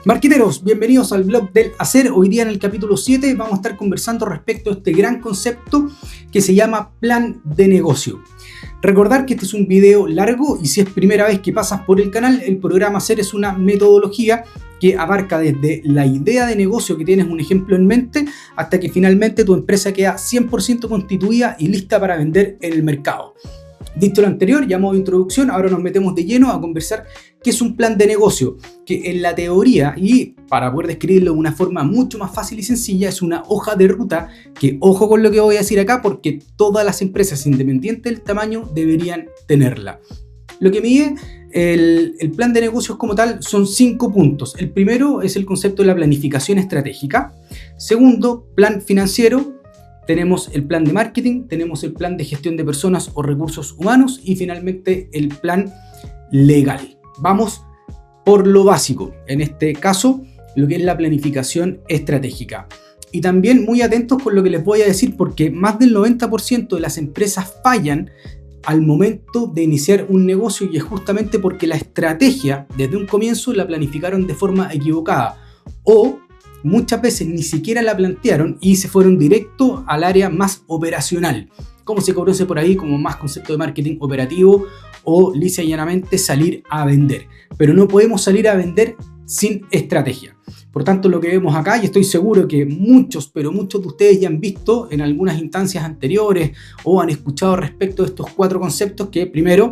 Marqueteros, bienvenidos al blog del hacer. Hoy día en el capítulo 7 vamos a estar conversando respecto a este gran concepto que se llama plan de negocio. Recordar que este es un video largo y si es primera vez que pasas por el canal, el programa Hacer es una metodología que abarca desde la idea de negocio que tienes un ejemplo en mente hasta que finalmente tu empresa queda 100% constituida y lista para vender en el mercado. Dicho lo anterior, ya modo de introducción, ahora nos metemos de lleno a conversar qué es un plan de negocio, que en la teoría y para poder describirlo de una forma mucho más fácil y sencilla es una hoja de ruta que, ojo con lo que voy a decir acá, porque todas las empresas independientes del tamaño deberían tenerla. Lo que mide el plan de negocios como tal son 5 puntos. El primero es el concepto de la planificación estratégica. Segundo, plan financiero. Tenemos el plan de marketing, tenemos el plan de gestión de personas o recursos humanos y finalmente el plan legal. Vamos por lo básico, en este caso lo que es la planificación estratégica. Y también muy atentos con lo que les voy a decir porque más del 90% de las empresas fallan al momento de iniciar un negocio y es justamente porque la estrategia desde un comienzo la planificaron de forma equivocada o muchas veces ni siquiera la plantearon y se fueron directo al área más operacional, como se conoce por ahí como más concepto de marketing operativo o lisa y llanamente salir a vender. Pero no podemos salir a vender sin estrategia. Por tanto, lo que vemos acá, y estoy seguro que muchos de ustedes ya han visto en algunas instancias anteriores o han escuchado respecto de estos 4 conceptos que primero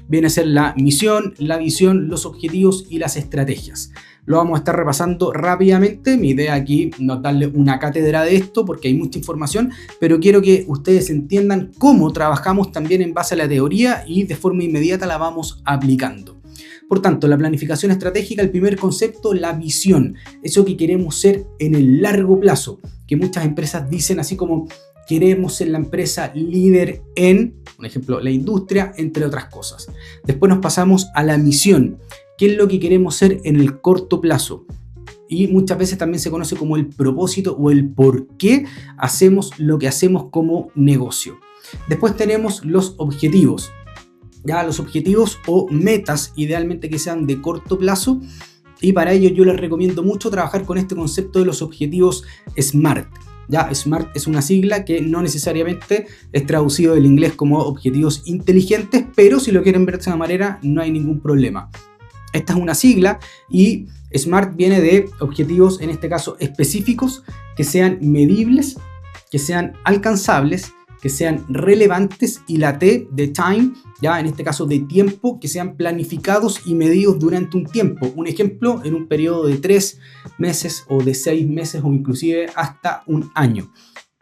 viene a ser la misión, la visión, los objetivos y las estrategias. Lo vamos a estar repasando rápidamente. Mi idea aquí no es darle una cátedra de esto porque hay mucha información, pero quiero que ustedes entiendan cómo trabajamos también en base a la teoría y de forma inmediata la vamos aplicando. Por tanto, la planificación estratégica, el primer concepto, la visión, eso que queremos ser en el largo plazo, que muchas empresas dicen así como queremos ser la empresa líder en, por ejemplo, la industria, entre otras cosas. Después nos pasamos a la misión. ¿Qué es lo que queremos ser en el corto plazo? Y muchas veces también se conoce como el propósito o el por qué hacemos lo que hacemos como negocio. Después tenemos los objetivos. Ya los objetivos o metas idealmente que sean de corto plazo. Y para ello yo les recomiendo mucho trabajar con este concepto de los objetivos SMART. Ya, SMART es una sigla que no necesariamente es traducido del inglés como objetivos inteligentes, pero si lo quieren ver de esa manera no hay ningún problema. Esta es una sigla y SMART viene de objetivos, en este caso específicos, que sean medibles, que sean alcanzables, que sean relevantes y la T de time, ya en este caso de tiempo, que sean planificados y medidos durante un tiempo. Un ejemplo, en un periodo de 3 meses o de 6 meses o inclusive hasta un año.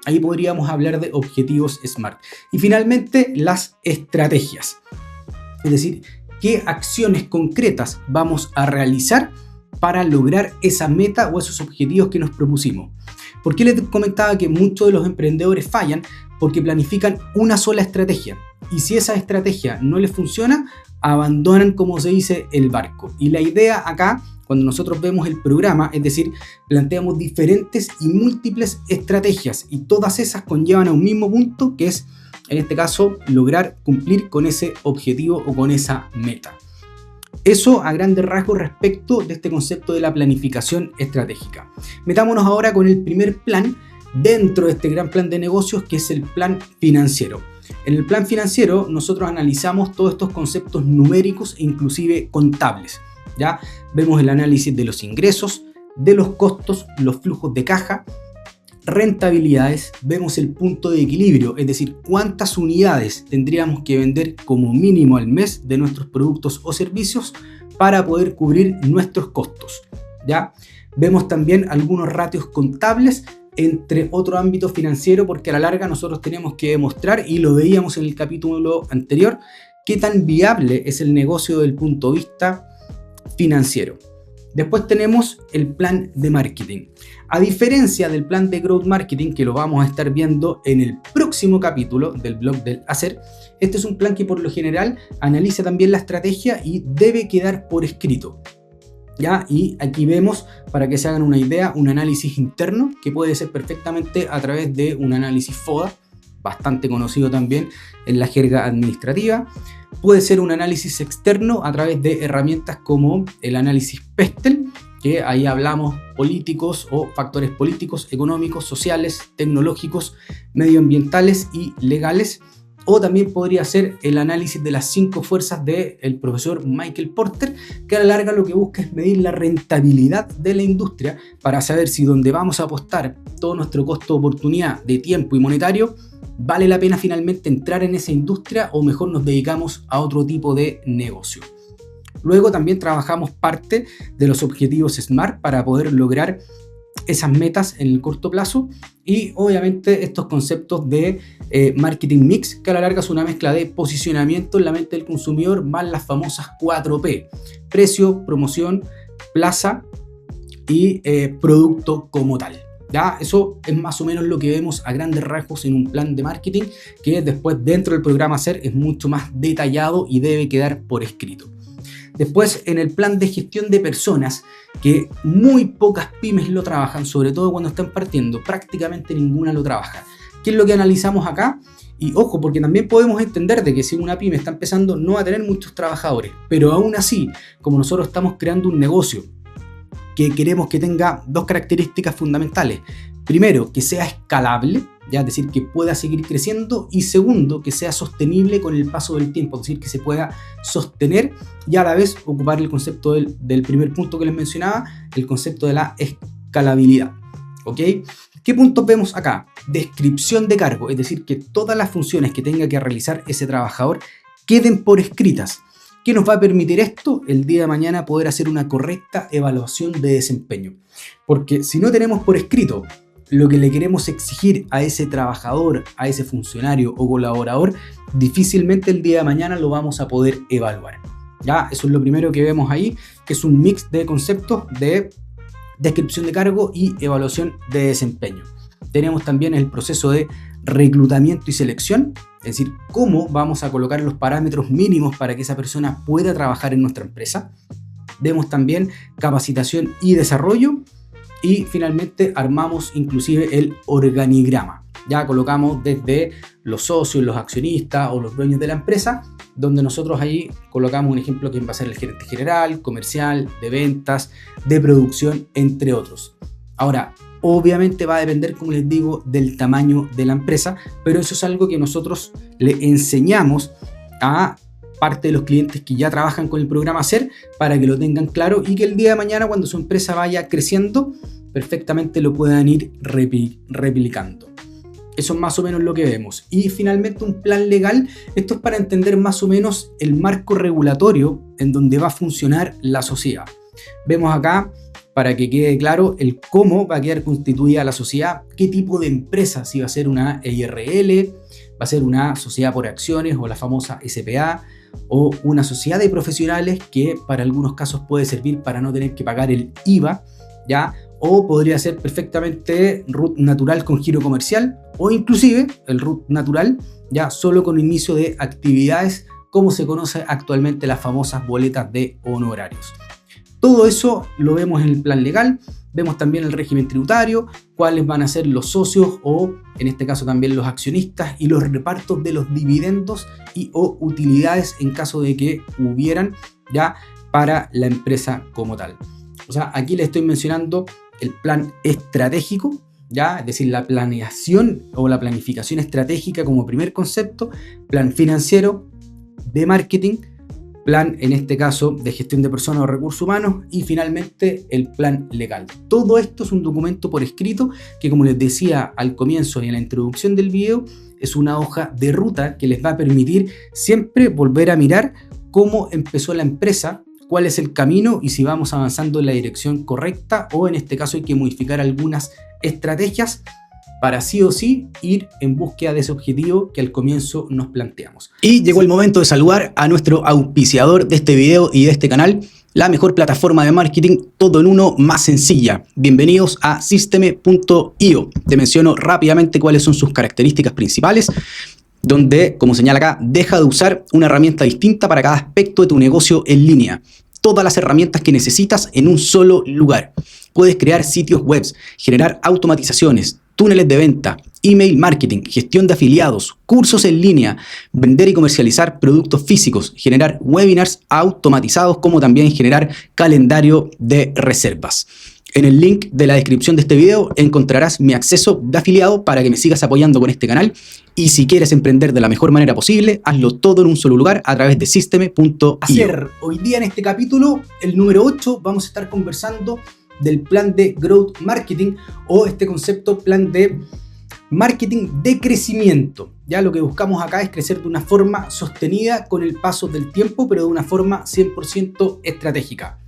Ahí podríamos hablar de objetivos SMART. Y finalmente, las estrategias. Es decir, qué acciones concretas vamos a realizar para lograr esa meta o esos objetivos que nos propusimos. ¿Por qué les comentaba que muchos de los emprendedores fallan? Porque planifican una sola estrategia y si esa estrategia no les funciona, abandonan, como se dice, el barco. Y la idea acá, cuando nosotros vemos el programa, es decir, planteamos diferentes y múltiples estrategias y todas esas conllevan a un mismo punto que es, en este caso, lograr cumplir con ese objetivo o con esa meta. Eso a grandes rasgos respecto de este concepto de la planificación estratégica. Metámonos ahora con el primer plan dentro de este gran plan de negocios que es el plan financiero. En el plan financiero nosotros analizamos todos estos conceptos numéricos e inclusive contables. ¿Ya? Vemos el análisis de los ingresos, de los costos, los flujos de caja, rentabilidades, vemos el punto de equilibrio, es decir, cuántas unidades tendríamos que vender como mínimo al mes de nuestros productos o servicios para poder cubrir nuestros costos. ¿Ya? Vemos también algunos ratios contables entre otro ámbito financiero porque a la larga nosotros tenemos que demostrar, y lo veíamos en el capítulo anterior, qué tan viable es el negocio desde el punto de vista financiero. Después tenemos el plan de marketing. A diferencia del plan de growth marketing, que lo vamos a estar viendo en el próximo capítulo del blog del hacer, este es un plan que por lo general analiza también la estrategia y debe quedar por escrito. ¿Ya? Y aquí vemos, para que se hagan una idea, un análisis interno que puede ser perfectamente a través de un análisis FODA, bastante conocido también en la jerga administrativa. Puede ser un análisis externo a través de herramientas como el análisis Pestel que ahí hablamos políticos o factores políticos, económicos, sociales, tecnológicos, medioambientales y legales. O también podría ser el análisis de las 5 fuerzas del profesor Michael Porter, que a la larga lo que busca es medir la rentabilidad de la industria para saber si donde vamos a apostar todo nuestro costo de oportunidad de tiempo y monetario, vale la pena finalmente entrar en esa industria o mejor nos dedicamos a otro tipo de negocio. Luego también trabajamos parte de los objetivos SMART para poder lograr esas metas en el corto plazo y obviamente estos conceptos de marketing mix, que a la larga es una mezcla de posicionamiento en la mente del consumidor más las famosas 4P: precio, promoción, plaza y producto como tal. ¿Ya? Eso es más o menos lo que vemos a grandes rasgos en un plan de marketing, que después dentro del programa SER es mucho más detallado y debe quedar por escrito. Después, en el plan de gestión de personas, que muy pocas pymes lo trabajan, sobre todo cuando están partiendo, prácticamente ninguna lo trabaja. ¿Qué es lo que analizamos acá? Y ojo, porque también podemos entender de que si una pyme está empezando no va a tener muchos trabajadores, pero aún así, como nosotros estamos creando un negocio que queremos que tenga 2 características fundamentales. Primero, que sea escalable, ya, es decir, que pueda seguir creciendo, y segundo, que sea sostenible con el paso del tiempo, es decir, que se pueda sostener y a la vez ocupar el concepto del primer punto que les mencionaba, el concepto de la escalabilidad. ¿Ok? ¿Qué puntos vemos acá? Descripción de cargo, es decir, que todas las funciones que tenga que realizar ese trabajador queden por escritas. ¿Qué nos va a permitir esto? El día de mañana poder hacer una correcta evaluación de desempeño. Porque si no tenemos por escrito lo que le queremos exigir a ese trabajador, a ese funcionario o colaborador, difícilmente el día de mañana lo vamos a poder evaluar. ¿Ya? Eso es lo primero que vemos ahí, que es un mix de conceptos de descripción de cargo y evaluación de desempeño. Tenemos también el proceso de reclutamiento y selección, es decir, cómo vamos a colocar los parámetros mínimos para que esa persona pueda trabajar en nuestra empresa. Vemos también capacitación y desarrollo. Y finalmente armamos inclusive el organigrama. Ya colocamos desde los socios, los accionistas o los dueños de la empresa, donde nosotros ahí colocamos un ejemplo que va a ser el gerente general, comercial, de ventas, de producción, entre otros. Ahora, obviamente va a depender, como les digo, del tamaño de la empresa, pero eso es algo que nosotros le enseñamos a parte de los clientes que ya trabajan con el programa SER para que lo tengan claro y que el día de mañana, cuando su empresa vaya creciendo, perfectamente lo puedan ir replicando. Eso es más o menos lo que vemos. Y finalmente un plan legal. Esto es para entender más o menos el marco regulatorio en donde va a funcionar la sociedad. Vemos acá, para que quede claro, el cómo va a quedar constituida la sociedad, qué tipo de empresa, si va a ser una EIRL, va a ser una sociedad por acciones o la famosa SPA, o una sociedad de profesionales que para algunos casos puede servir para no tener que pagar el IVA, ¿ya? O podría ser perfectamente RUT natural con giro comercial, o inclusive el RUT natural ya solo con inicio de actividades, como se conoce actualmente las famosas boletas de honorarios. Todo eso lo vemos en el plan legal. Vemos también el régimen tributario, cuáles van a ser los socios o en este caso también los accionistas y los repartos de los dividendos y o utilidades en caso de que hubieran ya para la empresa como tal. O sea, aquí les estoy mencionando el plan estratégico, ya, es decir, la planeación o la planificación estratégica como primer concepto, plan financiero, de marketing, plan en este caso de gestión de personas o recursos humanos y finalmente el plan legal. Todo esto es un documento por escrito que, como les decía al comienzo y en la introducción del video, es una hoja de ruta que les va a permitir siempre volver a mirar cómo empezó la empresa, cuál es el camino y si vamos avanzando en la dirección correcta o en este caso hay que modificar algunas estrategias para sí o sí ir en búsqueda de ese objetivo que al comienzo nos planteamos. Y llegó el momento de saludar a nuestro auspiciador de este video y de este canal, la mejor plataforma de marketing, todo en uno, más sencilla. Bienvenidos a Systeme.io. Te menciono rápidamente cuáles son sus características principales, donde, como señala acá, deja de usar una herramienta distinta para cada aspecto de tu negocio en línea. Todas las herramientas que necesitas en un solo lugar. Puedes crear sitios web, generar automatizaciones, túneles de venta, email marketing, gestión de afiliados, cursos en línea, vender y comercializar productos físicos, generar webinars automatizados, como también generar calendario de reservas. En el link de la descripción de este video encontrarás mi acceso de afiliado para que me sigas apoyando con este canal. Y si quieres emprender de la mejor manera posible, hazlo todo en un solo lugar a través de Systeme.io. Hoy día en este capítulo, el número 8, vamos a estar conversando del plan de Growth Marketing o este concepto plan de marketing de crecimiento. Ya lo que buscamos acá es crecer de una forma sostenida con el paso del tiempo, pero de una forma 100% estratégica.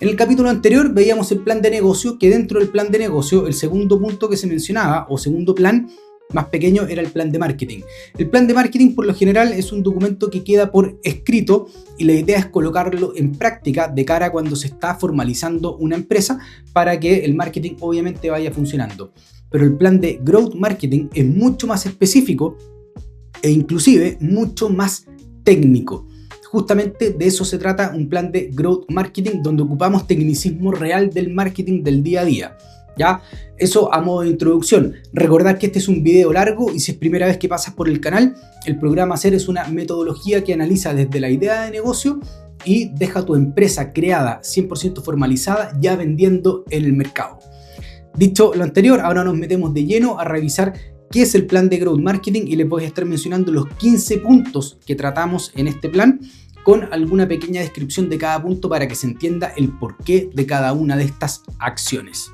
En el capítulo anterior veíamos el plan de negocio, que dentro del plan de negocio, el segundo punto que se mencionaba, o segundo plan más pequeño, era el plan de marketing. El plan de marketing, por lo general, es un documento que queda por escrito y la idea es colocarlo en práctica de cara a cuando se está formalizando una empresa para que el marketing obviamente vaya funcionando. Pero el plan de Growth Marketing es mucho más específico e inclusive mucho más técnico. Justamente de eso se trata un plan de Growth Marketing, donde ocupamos tecnicismo real del marketing del día a día. ¿Ya? Eso a modo de introducción. Recordar que este es un video largo y si es primera vez que pasas por el canal, el programa Hacer es una metodología que analiza desde la idea de negocio y deja tu empresa creada, 100% formalizada, ya vendiendo en el mercado. Dicho lo anterior, ahora nos metemos de lleno a revisar qué es el plan de Growth Marketing y les voy a estar mencionando los 15 puntos que tratamos en este plan, con alguna pequeña descripción de cada punto para que se entienda el porqué de cada una de estas acciones.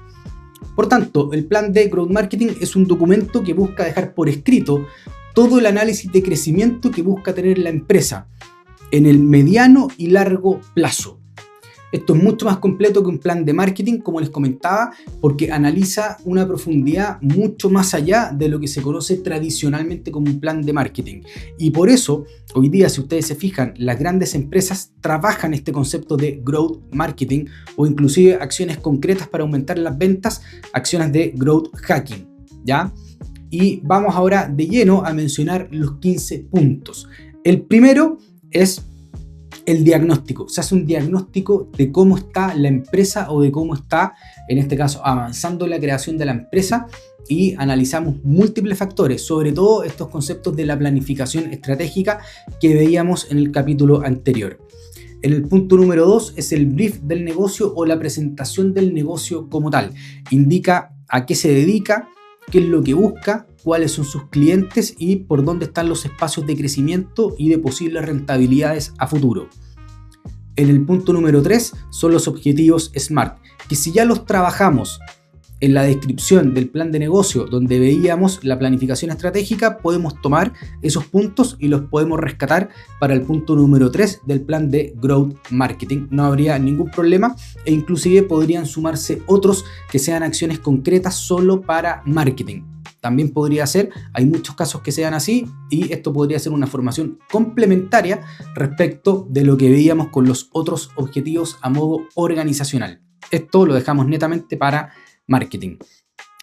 Por tanto, el plan de Growth Marketing es un documento que busca dejar por escrito todo el análisis de crecimiento que busca tener la empresa en el mediano y largo plazo. Esto es mucho más completo que un plan de marketing, como les comentaba, porque analiza una profundidad mucho más allá de lo que se conoce tradicionalmente como un plan de marketing. Y por eso, hoy día, si ustedes se fijan, las grandes empresas trabajan este concepto de growth marketing o inclusive acciones concretas para aumentar las ventas, acciones de growth hacking, ¿ya? Y vamos ahora de lleno a mencionar los 15 puntos. El primero es el diagnóstico. Se hace un diagnóstico de cómo está la empresa o de cómo está, en este caso, avanzando la creación de la empresa y analizamos múltiples factores, sobre todo estos conceptos de la planificación estratégica que veíamos en el capítulo anterior. En el punto número 2 es el brief del negocio o la presentación del negocio como tal. Indica a qué se dedica, qué es lo que busca, cuáles son sus clientes y por dónde están los espacios de crecimiento y de posibles rentabilidades a futuro. En el punto número 3 son los objetivos SMART, que si ya los trabajamos en la descripción del plan de negocio donde veíamos la planificación estratégica, podemos tomar esos puntos y los podemos rescatar para el punto número 3 del plan de Growth Marketing. No habría ningún problema e inclusive podrían sumarse otros que sean acciones concretas solo para marketing. También podría ser, hay muchos casos que sean así y esto podría ser una formación complementaria respecto de lo que veíamos con los otros objetivos a modo organizacional. Esto lo dejamos netamente para marketing.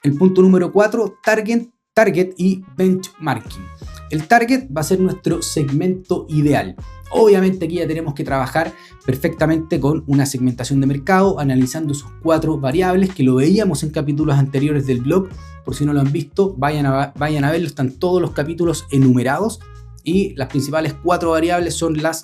El punto número 4, target y benchmarking. El target va a ser nuestro segmento ideal. Obviamente aquí ya tenemos que trabajar perfectamente con una segmentación de mercado, analizando sus 4 variables que lo veíamos en capítulos anteriores del blog. Por si no lo han visto, vayan a verlo, están todos los capítulos enumerados y las principales 4 variables son las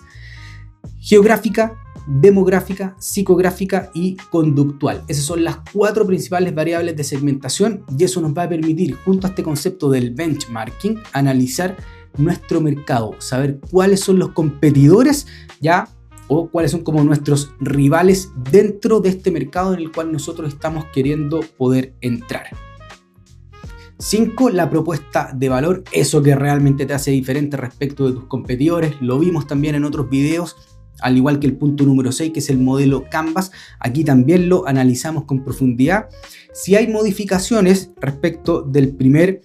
geográfica, demográfica, psicográfica y conductual. Esas son las 4 principales variables de segmentación y eso nos va a permitir, junto a este concepto del benchmarking, analizar nuestro mercado, saber cuáles son los competidores ya o cuáles son como nuestros rivales dentro de este mercado en el cual nosotros estamos queriendo poder entrar. 5. La propuesta de valor, eso que realmente te hace diferente respecto de tus competidores. Lo vimos también en otros videos, al igual que el punto número 6, que es el modelo Canvas. Aquí también lo analizamos con profundidad. Si hay modificaciones respecto del primer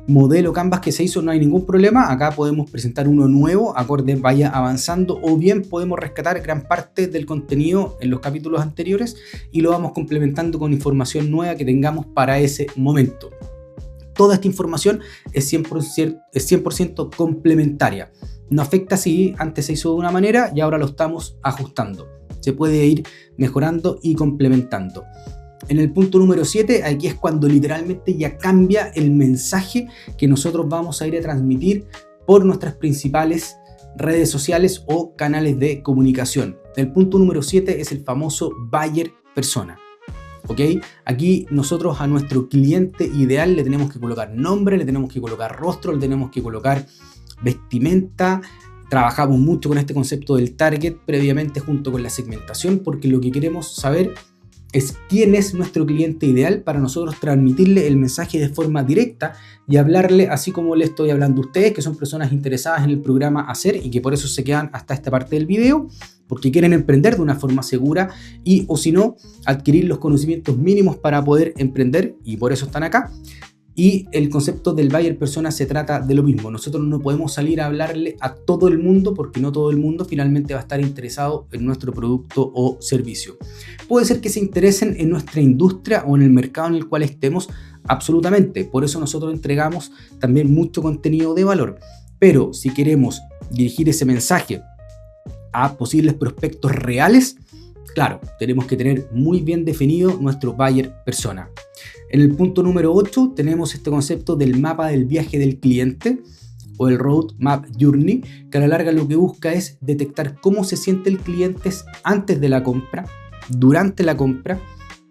modelo Canvas que se hizo, no hay ningún problema. Acá podemos presentar uno nuevo, acorde vaya avanzando, o bien podemos rescatar gran parte del contenido en los capítulos anteriores y lo vamos complementando con información nueva que tengamos para ese momento. Toda esta información es 100% complementaria. No afecta si antes se hizo de una manera y ahora lo estamos ajustando. Se puede ir mejorando y complementando. En el punto número 7, aquí es cuando literalmente ya cambia el mensaje que nosotros vamos a ir a transmitir por nuestras principales redes sociales o canales de comunicación. El punto número 7 es el famoso buyer persona. ¿Ok? Aquí nosotros a nuestro cliente ideal le tenemos que colocar nombre, le tenemos que colocar rostro, le tenemos que colocar vestimenta. Trabajamos mucho con este concepto del target previamente junto con la segmentación, porque lo que queremos saber es quién es nuestro cliente ideal para nosotros transmitirle el mensaje de forma directa y hablarle así como le estoy hablando a ustedes, que son personas interesadas en el programa Hacer y que por eso se quedan hasta esta parte del video, porque quieren emprender de una forma segura y o si no, adquirir los conocimientos mínimos para poder emprender y por eso están acá. Y el concepto del buyer persona se trata de lo mismo. Nosotros no podemos salir a hablarle a todo el mundo porque no todo el mundo finalmente va a estar interesado en nuestro producto o servicio. Puede ser que se interesen en nuestra industria o en el mercado en el cual estemos, absolutamente. Por eso nosotros entregamos también mucho contenido de valor. Pero si queremos dirigir ese mensaje a posibles prospectos reales, claro, tenemos que tener muy bien definido nuestro buyer persona. En el punto número 8 tenemos este concepto del mapa del viaje del cliente o el Roadmap Journey, que a la larga lo que busca es detectar cómo se siente el cliente antes de la compra, durante la compra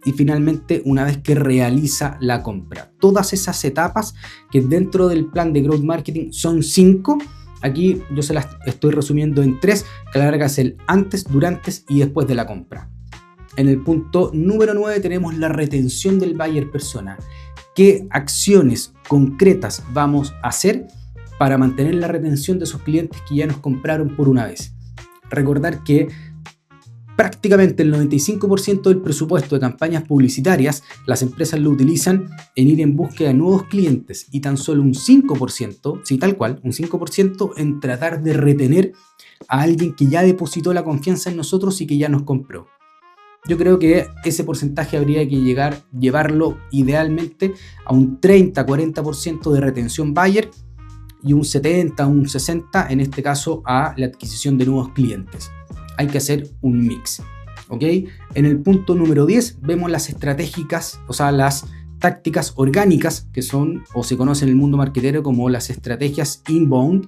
y finalmente una vez que realiza la compra. Todas esas etapas que dentro del plan de Growth Marketing son 5, aquí yo se las estoy resumiendo en 3, que a la larga es el antes, durante y después de la compra. En el punto número 9 tenemos la retención del buyer persona. ¿Qué acciones concretas vamos a hacer para mantener la retención de esos clientes que ya nos compraron por una vez? Recordar que prácticamente el 95% del presupuesto de campañas publicitarias las empresas lo utilizan en ir en búsqueda de nuevos clientes y tan solo un 5%, sí tal cual, un 5% en tratar de retener a alguien que ya depositó la confianza en nosotros y que ya nos compró. Yo creo que ese porcentaje habría que llevarlo idealmente a un 30-40% de retención buyer y un 70, un 60% en este caso a la adquisición de nuevos clientes. Hay que hacer un mix, ¿ok? En el punto número 10 vemos las estratégicas, o sea, las tácticas orgánicas que son o se conocen en el mundo marketero como las estrategias inbound,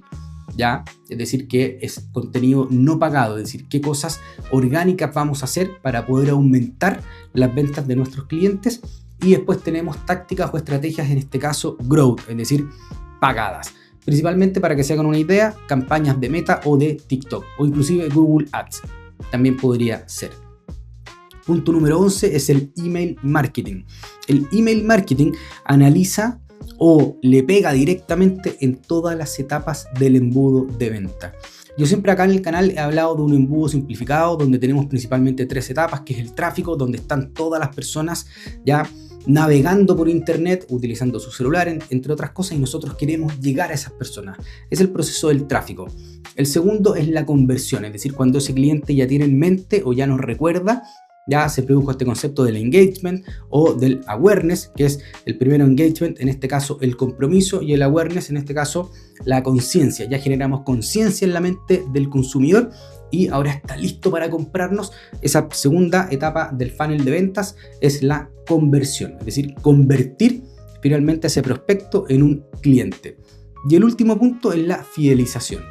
¿ya? Es decir, que es contenido no pagado, es decir, qué cosas orgánicas vamos a hacer para poder aumentar las ventas de nuestros clientes. Y después tenemos tácticas o estrategias, en este caso growth, es decir, pagadas. Principalmente, para que se hagan una idea, campañas de Meta o de TikTok o inclusive Google Ads también podría ser. Punto número 11 es el email marketing. El email marketing analiza o le pega directamente en todas las etapas del embudo de venta. Yo siempre acá en el canal he hablado de un embudo simplificado donde tenemos principalmente 3 etapas, que es el tráfico, donde están todas las personas ya navegando por internet, utilizando su celular, entre otras cosas, y nosotros queremos llegar a esas personas. Es el proceso del tráfico. El segundo es la conversión, es decir, cuando ese cliente ya tiene en mente o ya nos recuerda, ya se produjo este concepto del engagement o del awareness, que es el primero engagement, en este caso el compromiso, y el awareness, en este caso la conciencia. Ya generamos conciencia en la mente del consumidor y ahora está listo para comprarnos. Esa segunda etapa del funnel de ventas es la conversión, es decir, convertir finalmente a ese prospecto en un cliente. Y el último punto es la fidelización.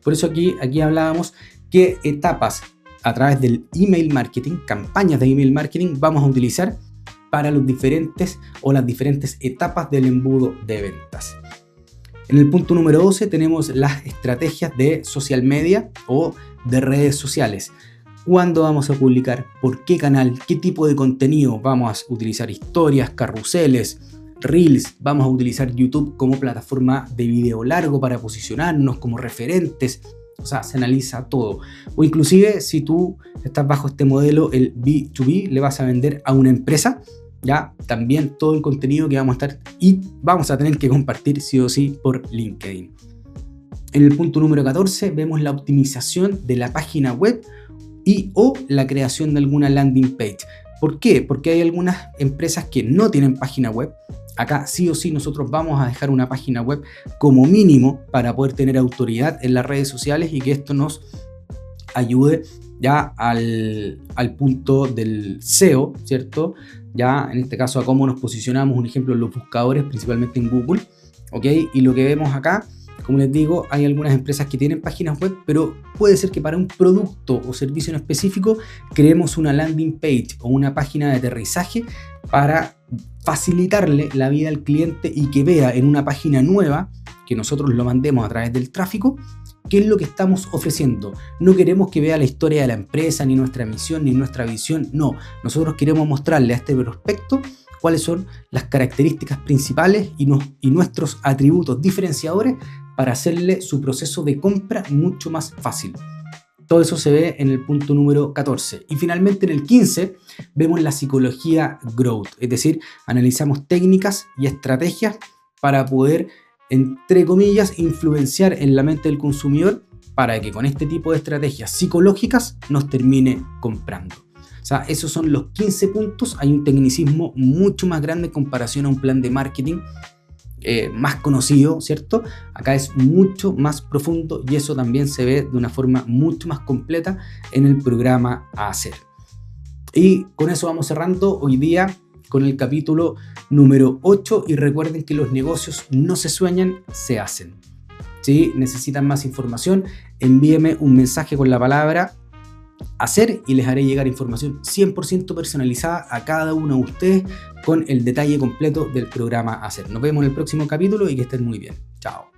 Por eso aquí hablábamos qué etapas a través del email marketing, campañas de email marketing, vamos a utilizar para los diferentes o las diferentes etapas del embudo de ventas. En el punto número 12 tenemos las estrategias de social media o de redes sociales. ¿Cuándo vamos a publicar? ¿Por qué canal? ¿Qué tipo de contenido? Vamos a utilizar historias, carruseles, reels. Vamos a utilizar YouTube como plataforma de video largo para posicionarnos como referentes. O sea, se analiza todo. O inclusive si tú estás bajo este modelo, el B2B, le vas a vender a una empresa, ya también todo el contenido que vamos a estar y vamos a tener que compartir sí o sí por LinkedIn. En el punto número 14 vemos la optimización de la página web y o la creación de alguna landing page. ¿Por qué? Porque hay algunas empresas que no tienen página web. Acá sí o sí nosotros vamos a dejar una página web como mínimo para poder tener autoridad en las redes sociales y que esto nos ayude ya al punto del SEO, ¿cierto? ya en este caso a cómo nos posicionamos, un ejemplo en los buscadores, principalmente en Google, ¿ok? Y lo que vemos acá, como les digo, hay algunas empresas que tienen páginas web, pero puede ser que para un producto o servicio en específico creemos una landing page o una página de aterrizaje para facilitarle la vida al cliente y que vea en una página nueva, que nosotros lo mandemos a través del tráfico, qué es lo que estamos ofreciendo. No queremos que vea la historia de la empresa, ni nuestra misión, ni nuestra visión. No, nosotros queremos mostrarle a este prospecto cuáles son las características principales y nuestros atributos diferenciadores para hacerle su proceso de compra mucho más fácil. Todo eso se ve en el punto número 14. Y finalmente en el 15 vemos la psicología growth, es decir, analizamos técnicas y estrategias para poder, entre comillas, influenciar en la mente del consumidor para que con este tipo de estrategias psicológicas nos termine comprando. O sea, esos son los 15 puntos. Hay un tecnicismo mucho más grande en comparación a un plan de marketing más conocido, ¿cierto? Acá es mucho más profundo y eso también se ve de una forma mucho más completa en el programa a hacer. Y con eso vamos cerrando hoy día con el capítulo número 8 y recuerden que los negocios no se sueñan, se hacen. Si necesitan más información, envíeme un mensaje con la palabra hacer y les haré llegar información 100% personalizada a cada uno de ustedes con el detalle completo del programa hacer. Nos vemos en el próximo capítulo y que estén muy bien. Chao.